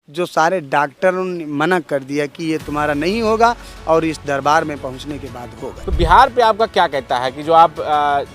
जो सारे डॉक्टरों ने मना कर दिया कि ये तुम्हारा नहीं होगा और इस दरबार में पहुंचने के बाद होगा। तो बिहार पे आपका क्या कहता है कि जो आप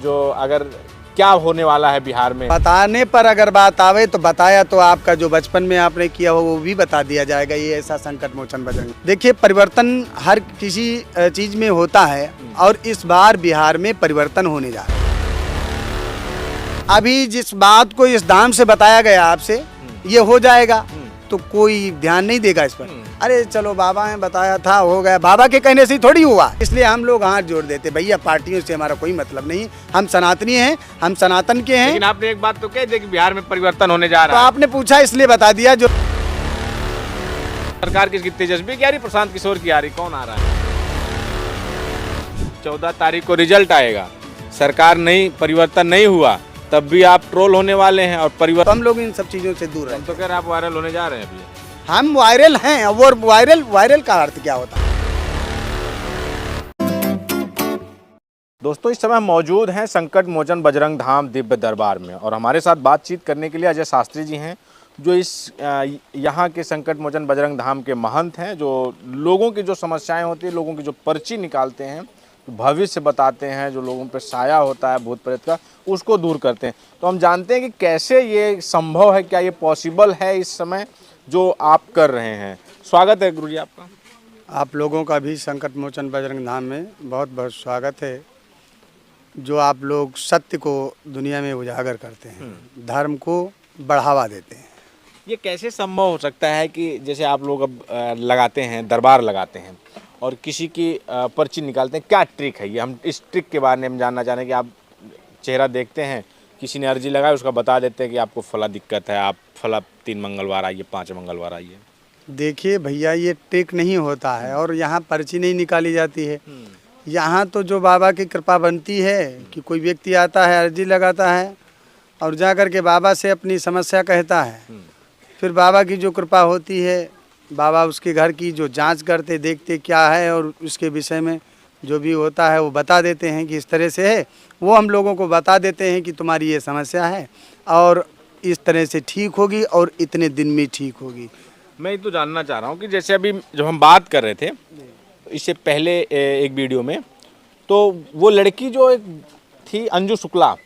जो अगर क्या होने वाला है बिहार में? बताने पर अगर बात आवे तो बताया तो आपका जो बचपन में आपने किया हो वो भी बता दिया जाएगा। ये ऐसा संकट मोचन बजरंग। देखिए, परिवर्तन हर किसी चीज में होता है और इस बार बिहार में परिवर्तन होने जा रहा है। अभी जिस बात को इस दाम से बताया गया आपसे ये हो जाएगा तो कोई ध्यान नहीं देगा इस पर। अरे चलो बाबा ने बताया था हो गया, बाबा के कहने से ही थोड़ी हुआ। इसलिए हम लोग हाथ जोड़ देते, भैया पार्टियों से हमारा कोई मतलब नहीं, हम सनातनी हैं, हम सनातन के हैं। लेकिन आपने एक बात तो कह दी कि बिहार में परिवर्तन होने जा तो रहा है। आपने पूछा इसलिए बता दिया। जो सरकार किसकी तेजस्वी की आ रही, प्रशांत किशोर की आ रही, कौन आ रहा है? 14 तारीख को रिजल्ट आएगा, सरकार नहीं, परिवर्तन नहीं हुआ, तब भी आप ट्रोल होने वाले हैं और परिवर्तन। तो हम लोग इन सब चीजों से दूर हैं। तो कह रहे आप वायरल होने जा रहे हैं अभी। हम वायरल हैं और वायरल का अर्थ क्या होता है? दोस्तों, इस समय हम मौजूद हैं संकट मोचन बजरंग धाम दिव्य दरबार में और हमारे साथ बातचीत करने के लिए अजय शास्त्री जी हैं, जो इस यहाँ के संकट मोचन बजरंग धाम के महंत हैं, जो लोगों की जो समस्याएं होती हैं, लोगों की जो पर्ची निकालते हैं, भविष्य बताते हैं, जो लोगों पे साया होता है भूत प्रेत का, उसको दूर करते हैं। तो हम जानते हैं कि कैसे ये संभव है, क्या ये पॉसिबल है इस समय जो आप कर रहे हैं। स्वागत है गुरुजी आपका। आप लोगों का भी संकट मोचन बजरंग धाम में बहुत बहुत स्वागत है। जो आप लोग सत्य को दुनिया में उजागर करते हैं, धर्म को बढ़ावा देते हैं। ये कैसे संभव हो सकता है कि जैसे आप लोग अब लगाते हैं, दरबार लगाते हैं और किसी की पर्ची निकालते हैं, क्या ट्रिक है ये? हम इस ट्रिक के बारे में हम जानना चाह रहे हैं कि आप चेहरा देखते हैं, किसी ने अर्जी लगाई, उसका बता देते हैं कि आपको फला दिक्कत है, आप फला 3 मंगलवार आइए, 5 मंगलवार आइए। देखिए भैया, ये ट्रिक नहीं होता है और यहाँ पर्ची नहीं निकाली जाती है। यहाँ तो जो बाबा की कृपा बनती है कि कोई व्यक्ति आता है, अर्जी लगाता है और जा कर के बाबा से अपनी समस्या कहता है। फिर बाबा की जो कृपा होती है, बाबा उसके घर की जो जांच करते, देखते क्या है और उसके विषय में जो भी होता है वो बता देते हैं कि इस तरह से है। वो हम लोगों को बता देते हैं कि तुम्हारी ये समस्या है और इस तरह से ठीक होगी और इतने दिन में ठीक होगी। मैं ये तो जानना चाह रहा हूँ कि जैसे अभी जब हम बात कर रहे थे इससे पहले एक वीडियो में, तो वो लड़की जो एक थी अंजू शुक्ला,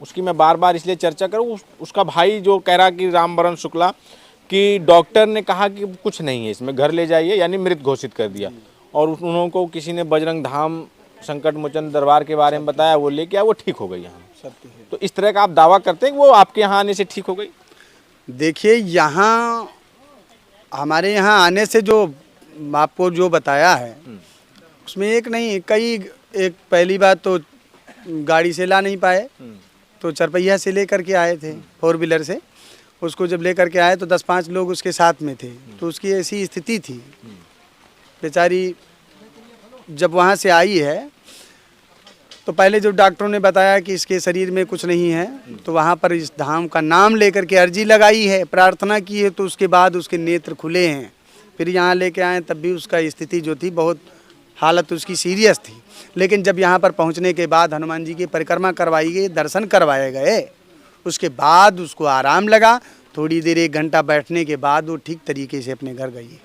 उसकी मैं बार बार इसलिए चर्चा करूँ, उसका भाई जो कह रहा कि रामबरन शुक्ला कि डॉक्टर ने कहा कि कुछ नहीं है इसमें, घर ले जाइए, यानी मृत घोषित कर दिया। और उन्होंने को किसी ने बजरंग धाम संकट मोचन दरबार के बारे में बताया, वो लेके आया, वो ठीक हो गई यहाँ। तो इस तरह का आप दावा करते हैं कि वो आपके यहाँ आने से ठीक हो गई? देखिए, यहाँ हमारे यहाँ आने से जो आपको जो बताया है उसमें एक नहीं कई, एक पहली बात तो गाड़ी से ला नहीं पाए तो चरपहिया से लेकर के आए थे, 4 व्हीलर से। उसको जब लेकर के आए तो 10-5 लोग उसके साथ में थे। तो उसकी ऐसी स्थिति थी बेचारी, जब वहाँ से आई है तो पहले जो डॉक्टरों ने बताया कि इसके शरीर में कुछ नहीं है, तो वहाँ पर इस धाम का नाम लेकर के अर्जी लगाई है, प्रार्थना की है, तो उसके बाद उसके नेत्र खुले हैं। फिर यहाँ लेके आए तब भी उसका स्थिति जो थी, बहुत हालत उसकी सीरियस थी। लेकिन जब यहाँ पर पहुँचने के बाद हनुमान जी की परिक्रमा करवाई गई, दर्शन करवाए गए, उसके बाद उसको आराम लगा। थोड़ी देर 1 घंटा बैठने के बाद वो ठीक तरीके से अपने घर गई।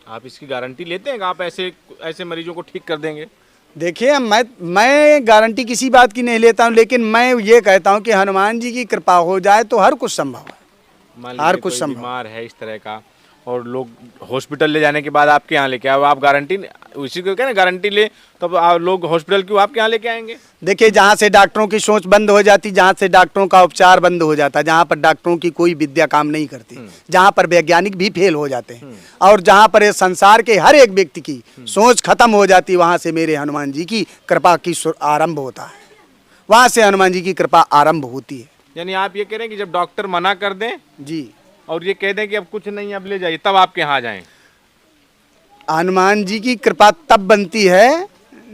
आप इसकी गारंटी लेते हैं कि आप ऐसे मरीजों को ठीक कर देंगे? देखिए, मैं गारंटी किसी बात की नहीं लेता हूँ, लेकिन मैं ये कहता हूँ कि हनुमान जी की कृपा हो जाए तो हर कुछ संभव है। हर कुछ संभव। बीमार है इस तरह का और लोग हॉस्पिटल ले जाने के बाद आपके यहाँ लेके आए, अब आप गारंटी उसी को कहना गारंटी ले, तब आप लोग हॉस्पिटल क्यों आपके यहाँ लेके आएंगे? देखिए, जहाँ से डॉक्टरों की सोच बंद हो जाती, जहाँ से डॉक्टरों का उपचार बंद हो जाता, जहाँ पर डॉक्टरों की कोई विद्या काम नहीं करती, जहाँ पर वैज्ञानिक भी फेल हो जाते हैं और जहाँ पर इस संसार के हर एक व्यक्ति की सोच खत्म हो जाती, वहाँ से मेरे हनुमान जी की कृपा की आरंभ होता है। वहाँ से हनुमान जी की कृपा आरंभ होती है। यानी आप ये कह रहे हैं कि जब डॉक्टर मना कर दें जी और ये कह दें कि अब कुछ नहीं, अब ले जाइए, तब आपके यहाँ जाएं? हनुमान जी की कृपा तब बनती है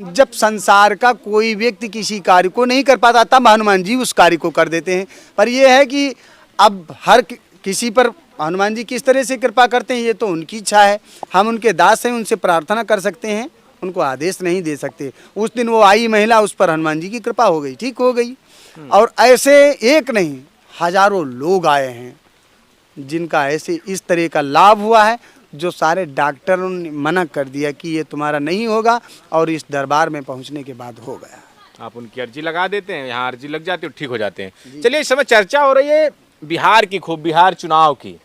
जब संसार का कोई व्यक्ति किसी कार्य को नहीं कर पाता, तब हनुमान जी उस कार्य को कर देते हैं। पर यह है कि अब हर किसी पर हनुमान जी किस तरह से कृपा करते हैं ये तो उनकी इच्छा है। हम उनके दास हैं, उनसे प्रार्थना कर सकते हैं, उनको आदेश नहीं दे सकते। उस दिन वो आई महिला, उस पर हनुमान जी की कृपा हो गई, ठीक हो गई। और ऐसे एक नहीं हजारों लोग आए हैं जिनका ऐसे इस तरह का लाभ हुआ है, जो सारे डॉक्टरों ने मना कर दिया कि ये तुम्हारा नहीं होगा, और इस दरबार में पहुंचने के बाद हो गया। आप उनकी अर्जी लगा देते हैं, यहाँ अर्जी लग जाती है, ठीक हो जाते हैं। चलिए, इस समय चर्चा हो रही है बिहार की, खूब बिहार चुनाव की।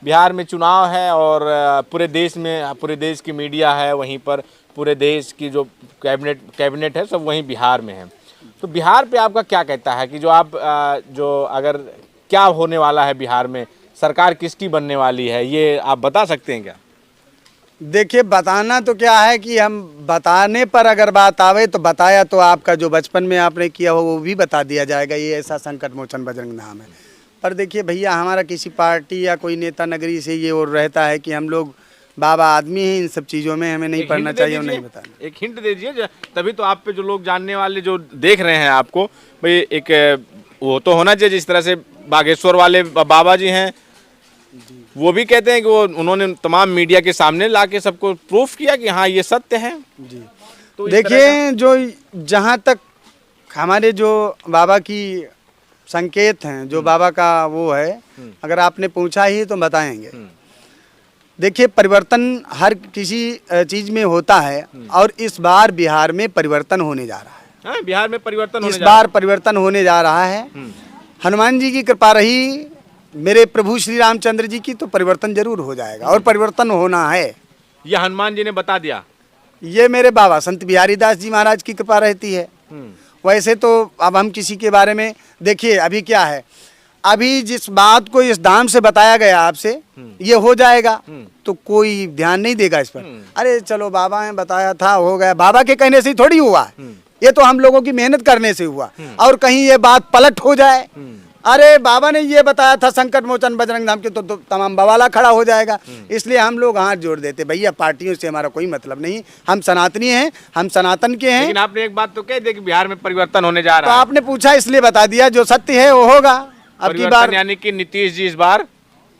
बिहार में चुनाव है और पूरे देश में, पूरे देश की मीडिया है वहीं पर, पूरे देश की जो कैबिनेट है सब वहीं बिहार में है। तो बिहार पे आपका क्या कहता है कि जो अगर क्या होने वाला है बिहार में, सरकार किसकी बनने वाली है, ये आप बता सकते हैं क्या? देखिए, बताना तो क्या है कि हम बताने पर अगर बात आवे तो बताया तो आपका जो बचपन में आपने किया हो वो भी बता दिया जाएगा, ये ऐसा संकट मोचन बजरंग धाम है। पर देखिए भैया, हमारा किसी पार्टी या कोई नेता नगरी से ये और रहता है कि हम लोग बाबा आदमी हैं, इन सब चीज़ों में हमें नहीं पढ़ना चाहिए और नहीं बताना। एक हिंट दे दीजिए, तभी तो आप पे जो लोग जानने वाले जो देख रहे हैं आपको, भाई एक वो तो होना चाहिए। जिस तरह से बागेश्वर वाले बाबा जी हैं, वो भी कहते हैं कि उन्होंने तमाम मीडिया के सामने लाके सबको प्रूफ किया कि हाँ ये सत्य है जी। तो देखिए, जो जहाँ तक हमारे जो बाबा की संकेत हैं, जो बाबा का वो है, अगर आपने पूछा ही तो बताएंगे। देखिए, परिवर्तन हर किसी चीज में होता है, और इस बार बिहार में परिवर्तन होने जा रहा है। हाँ, बिहार में परिवर्तन होने इस बार परिवर्तन होने जा रहा है। हनुमान जी की कृपा रही, मेरे प्रभु श्री रामचंद्र जी की, तो परिवर्तन जरूर हो जाएगा, और परिवर्तन होना है। ये हनुमान जी ने बता दिया। ये मेरे बाबा संत बिहारी दास जी महाराज की कृपा रहती है। वैसे तो अब हम किसी के बारे में, देखिए अभी क्या है, अभी जिस बात को इस धाम से बताया गया आपसे, ये हो जाएगा तो कोई ध्यान नहीं देगा इस पर। अरे चलो बाबा ने बताया था, हो गया। बाबा के कहने से ही थोड़ी हुआ है, ये तो हम लोगों की मेहनत करने से हुआ। और कहीं ये बात पलट हो जाए, अरे बाबा ने ये बताया था संकट मोचन बजरंग धाम के, तो तमाम बवाला खड़ा हो जाएगा। इसलिए हम लोग हाथ जोड़ देते, भैया पार्टियों से हमारा कोई मतलब नहीं, हम सनातनी हैं, हम सनातन के हैं। लेकिन आपने एक बात तो कह दी कि बिहार में परिवर्तन होने जा रहा है। तो आपने पूछा इसलिए बता दिया, जो सत्य है वो होगा। अब की बार यानी कि नीतीश जी इस बार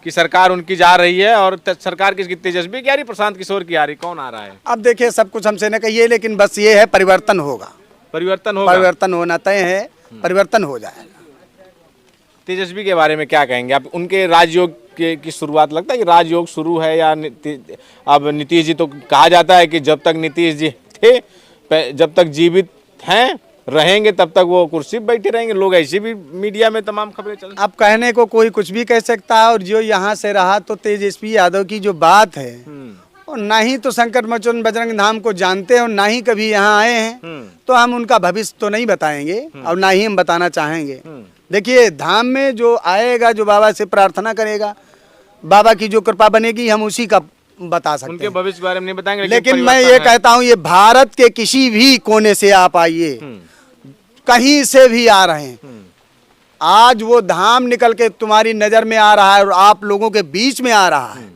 की सरकार उनकी जा रही है, और सरकार किसकी, तेजस्वी की आ रही, प्रशांत किशोर की आ रही, कौन आ रहा है? अब देखिए, सब कुछ हमसे न कहिए, लेकिन बस ये है परिवर्तन होगा, परिवर्तन होगा, परिवर्तन होना तय है, परिवर्तन हो जाएगा। तेजस्वी के बारे में क्या कहेंगे आप? उनके राजयोग की शुरुआत, लगता है कि राजयोग शुरू है, या अब नीतीश जी, तो कहा जाता है कि जब तक नीतीश जी थे, जब तक जीवित हैं रहेंगे तब तक वो कुर्सी पर बैठे रहेंगे। लोग ऐसी भी मीडिया में तमाम खबरें चल। अब कहने को कोई कुछ भी कह सकता है, और जो यहाँ से रहा तो तेजस्वी यादव की जो बात है, और ना ही तो संकट मोचन बजरंग धाम को जानते हैं और ना ही कभी यहाँ आए हैं, तो हम उनका भविष्य तो नहीं बताएंगे, और ना ही हम बताना चाहेंगे। देखिए, धाम में जो आएगा, जो बाबा से प्रार्थना करेगा, बाबा की जो कृपा बनेगी, हम उसी का बता सकते हैं। उनके भविष्य के बारे में नहीं बताएंगे, लेकिन मैं ये कहता हूँ, ये भारत के किसी भी कोने से आप आइए, कहीं से भी आ रहे हैं, आज वो धाम निकल के तुम्हारी नजर में आ रहा है और आप लोगों के बीच में आ रहा है।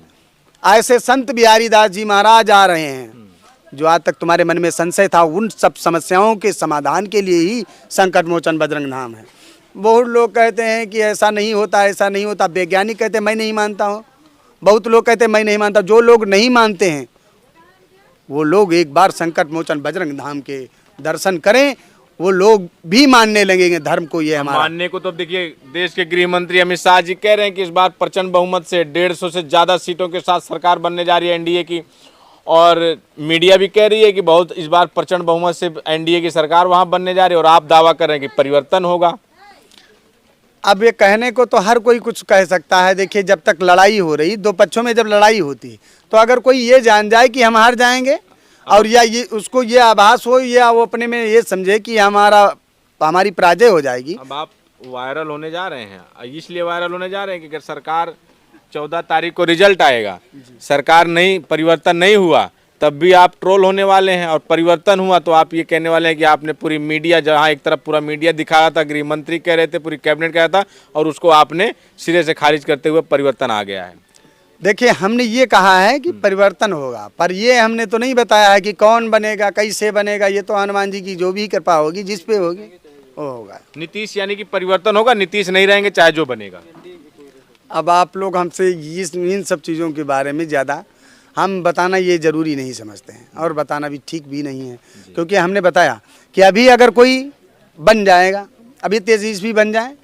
ऐसे संत बिहारी दास जी महाराज आ रहे हैं, जो आज तक तुम्हारे मन में संशय था, उन सब समस्याओं के समाधान के लिए ही संकट मोचन बजरंग धाम है। बहुत लोग कहते हैं कि ऐसा नहीं होता, ऐसा नहीं होता। वैज्ञानिक कहते हैं मैं नहीं मानता हूँ, बहुत लोग कहते हैं मैं नहीं मानता। जो लोग नहीं मानते हैं वो लोग एक बार संकट मोचन बजरंग धाम के दर्शन करें, वो लोग भी मानने लगेंगे धर्म को। ये हमारा मानने को तो देखिए, देश के गृह मंत्री अमित शाह जी कह रहे हैं कि इस बार प्रचंड बहुमत से 150 से ज़्यादा सीटों के साथ सरकार बनने जा रही है एनडीए की, और मीडिया भी कह रही है कि बहुत इस बार प्रचंड बहुमत से एनडीए की सरकार वहाँ बनने जा रही है, और आप दावा कर रहे हैं कि परिवर्तन होगा। अब ये कहने को तो हर कोई कुछ कह सकता है। देखिए, जब तक लड़ाई हो रही, दो पक्षों में जब लड़ाई होती, तो अगर कोई ये जान जाए कि हम हार जाएंगे, और या ये उसको ये आभास हो, या वो अपने में ये समझे कि हमारी पराजय हो जाएगी। अब आप वायरल होने जा रहे हैं, इसलिए वायरल होने जा रहे हैं कि अगर सरकार 14 तारीख को रिजल्ट आएगा, सरकार नहीं, परिवर्तन नहीं हुआ, तब भी आप ट्रोल होने वाले हैं, और परिवर्तन हुआ तो आप ये कहने वाले हैं कि आपने पूरी मीडिया, जहाँ एक तरफ पूरा मीडिया दिखाया था, गृह मंत्री कह रहे थे, पूरी कैबिनेट कह रहा था, और उसको आपने सिरे से खारिज करते हुए परिवर्तन आ गया है। देखिए, हमने ये कहा है कि परिवर्तन होगा, पर ये हमने तो नहीं बताया है कि कौन बनेगा, कैसे बनेगा। ये तो हनुमान जी की जो भी कृपा होगी, जिस पे होगी वो होगा। नीतीश यानी कि परिवर्तन होगा, नीतीश नहीं रहेंगे चाहे जो बनेगा। अब आप लोग हमसे इन सब चीज़ों के बारे में ज़्यादा हम बताना ये ज़रूरी नहीं समझते हैं, और बताना भी ठीक भी नहीं है, क्योंकि हमने बताया कि अभी अगर कोई बन जाएगा, अभी तेजस्वी बन जाए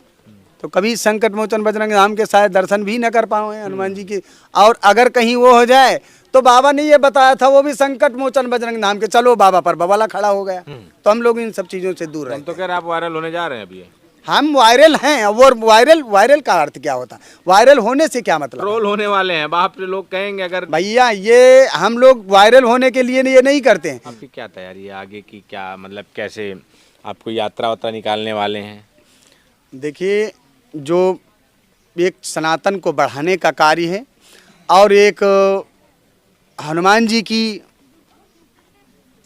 तो कभी संकट मोचन बजरंग धाम के शायद दर्शन भी न कर पाए हनुमान जी के। और अगर कहीं वो हो जाए तो बाबा ने ये बताया था, वो भी संकट मोचन बजरंग धाम के, चलो बाबा पर बवाला खड़ा हो गया। तो हम लोग इन सब चीज़ों से दूर हम रहते तो कह रहे आप वायरल होने जा रहे हैं अभी। हम वायरल हैं। और वायरल का अर्थ क्या होता है? वायरल होने से क्या मतलब? ट्रोल होने वाले हैं, बाप रे, लोग कहेंगे अगर। भैया ये हम लोग वायरल होने के लिए ये नहीं करते हैं। आपकी क्या तैयारी है आगे की, क्या मतलब कैसे आपको यात्रा वात्रा निकालने वाले हैं? देखिए, जो एक सनातन को बढ़ाने का कार्य है और एक हनुमान जी की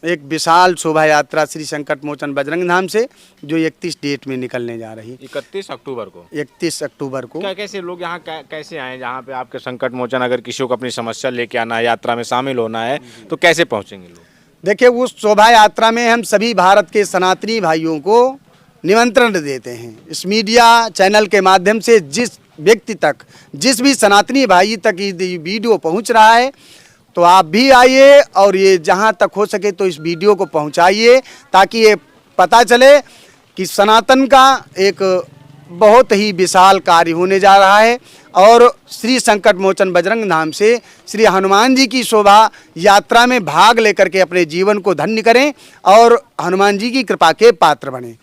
एक विशाल शोभा यात्रा श्री संकट मोचन बजरंग धाम से जो 31 डेट में निकलने जा रही, 31 अक्टूबर को। 31 अक्टूबर को। क्या कैसे लोग यहाँ कैसे आए जहाँ पे आपके संकट मोचन, अगर किसी को अपनी समस्या लेके आना है, यात्रा में शामिल होना है, तो कैसे पहुँचेंगे लोग? देखिए, उस शोभा यात्रा में हम सभी भारत के सनातनी भाइयों को निमंत्रण देते हैं। इस मीडिया चैनल के माध्यम से जिस व्यक्ति तक, जिस भी सनातनी भाई तक ये वीडियो पहुंच रहा है, तो आप भी आइए और ये जहां तक हो सके तो इस वीडियो को पहुंचाइए, ताकि ये पता चले कि सनातन का एक बहुत ही विशाल कार्य होने जा रहा है। और श्री संकट मोचन बजरंग धाम से श्री हनुमान जी की शोभा यात्रा में भाग लेकर के अपने जीवन को धन्य करें और हनुमान जी की कृपा के पात्र बने।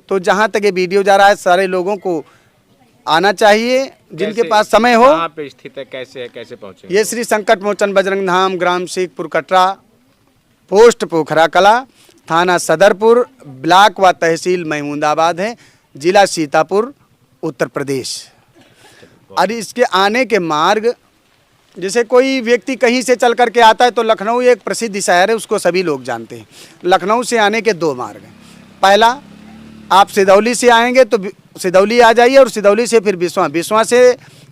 तो जहाँ तक ये वीडियो जा रहा है, सारे लोगों को आना चाहिए जिनके पास समय हो। कहाँ पे स्थित है, कैसे है, कैसे पहुँचे? ये श्री संकट मोचन बजरंग धाम, ग्राम शेखपुर कटरा, पोस्ट पोखरा कला, थाना सदरपुर, ब्लॉक व तहसील महमूदाबाद है, जिला सीतापुर, उत्तर प्रदेश। और इसके आने के मार्ग, जैसे कोई व्यक्ति कहीं से चल करके आता है तो लखनऊ एक प्रसिद्ध शहर है, उसको सभी लोग जानते हैं। लखनऊ से आने के 2 मार्ग हैं। पहला, आप सिदौली से आएंगे तो सिदौली आ जाइए और सिदौली से फिर बिस्वा से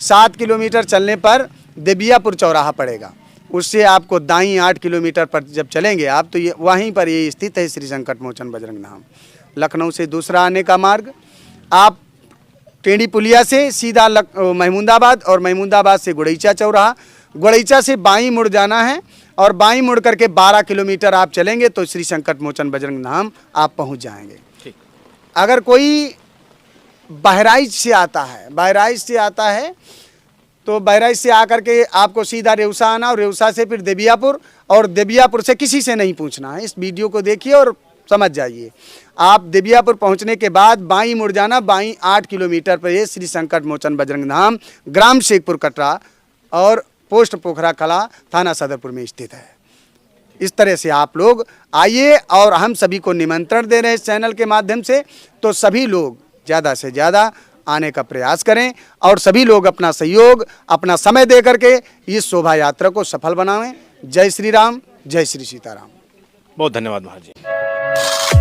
7 किलोमीटर चलने पर देबियापुर चौराहा पड़ेगा। उससे आपको दाईं 8 किलोमीटर पर जब चलेंगे आप तो ये वहीं पर ये स्थित है श्री संकट मोचन बजरंग धाम। लखनऊ से दूसरा आने का मार्ग, आप टेढ़ी पुलिया से सीधा महमूदाबाद और महमूदाबाद से गुड़ैचा चौराहा, गुड़ैचा से बाईं मुड़ जाना है और बाईं मुड़ करके 12 किलोमीटर आप चलेंगे तो श्री संकट मोचन बजरंग धाम आप पहुंच जाएंगे। ठीक। अगर कोई बहराइच से आता है तो बहराइच से आकर के आपको सीधा रेउसा आना और रेउसा से फिर देबियापुर, और देबियापुर से किसी से नहीं पूछना है। इस वीडियो को देखिए और समझ जाइए। आप देबियापुर पहुंचने के बाद बाईं मुड़ जाना, बाईं 8 किलोमीटर पर ये श्री संकट मोचन बजरंग धाम, ग्राम शेखपुर कटरा और पोस्ट पोखरा कला, थाना सदरपुर में स्थित है। इस तरह से आप लोग आइए और हम सभी को निमंत्रण दे रहे हैं इस चैनल के माध्यम से। तो सभी लोग ज़्यादा से ज़्यादा आने का प्रयास करें और सभी लोग अपना सहयोग, अपना समय दे करके इस शोभा यात्रा को सफल बनाएं। जय श्री राम, जय श्री सीताराम। बहुत धन्यवाद महाराज जी।